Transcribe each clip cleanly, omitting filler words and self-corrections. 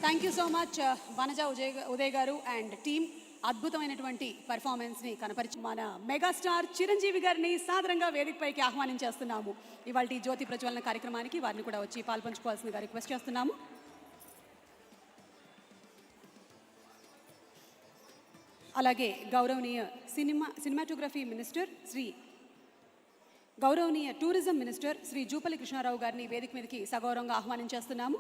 Thank you so much Vanaja Uday గారు and team. అద్భుతమైనటువంటి పర్ఫార్మెన్స్ని కనపరిచి మన మెగాస్టార్ చిరంజీవి గారిని సాదరంగా వేదికపైకి ఆహ్వానించేస్తున్నాము. ఇవాళ జ్యోతి ప్రజ్వలన కార్యక్రమానికి వారిని కూడా వచ్చి పాల్పంచుకోవాల్సిందిగా రిక్వెస్ట్ చేస్తున్నాము. అలాగే గౌరవనీయ సినిమాటోగ్రఫీ మినిస్టర్ గౌరవనీయ టూరిజం మినిస్టర్ శ్రీ జూపల్లి కృష్ణారావు గారిని వేదిక మీదకి సగౌరవంగా ఆహ్వానించేస్తున్నాము.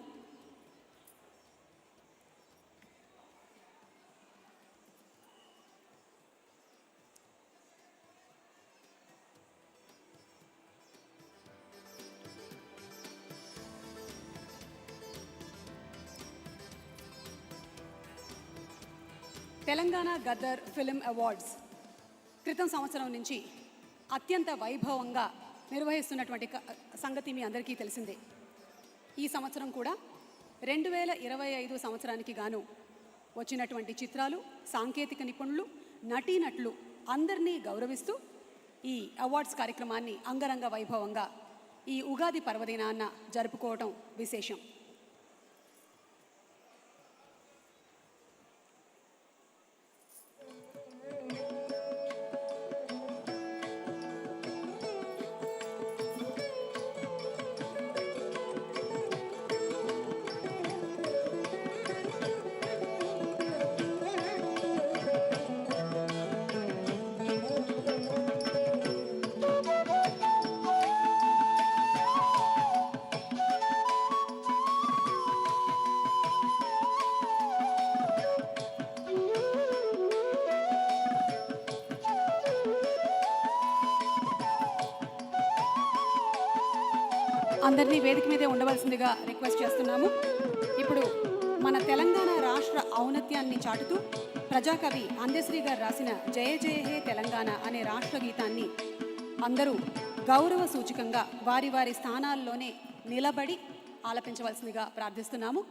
తెలంగాణ గద్దర్ ఫిల్మ్ అవార్డ్స్ క్రితం సంవత్సరం నుంచి అత్యంత వైభవంగా నిర్వహిస్తున్నటువంటి సంగతి మీ అందరికీ తెలిసిందే. ఈ సంవత్సరం కూడా 2025 సంవత్సరానికి గాను వచ్చినటువంటి చిత్రాలు, సాంకేతిక నిపుణులు, నటీనటులు అందరినీ గౌరవిస్తూ ఈ అవార్డ్స్ కార్యక్రమాన్ని అంగరంగ వైభవంగా ఈ ఉగాది పర్వదినాన్న జరుపుకోవటం విశేషం. అందరినీ వేదిక మీదే ఉండవలసిందిగా రిక్వెస్ట్ చేస్తున్నాము. ఇప్పుడు మన తెలంగాణ రాష్ట్ర ఔన్నత్యాన్ని చాటుతూ ప్రజాకవి అందశ్రీ గారు రాసిన జయ జయ హే తెలంగాణ అనే రాష్ట్ర గీతాన్ని అందరూ గౌరవ సూచకంగా వారి వారి స్థానాల్లోనే నిలబడి ఆలపించవలసిందిగా ప్రార్థిస్తున్నాము.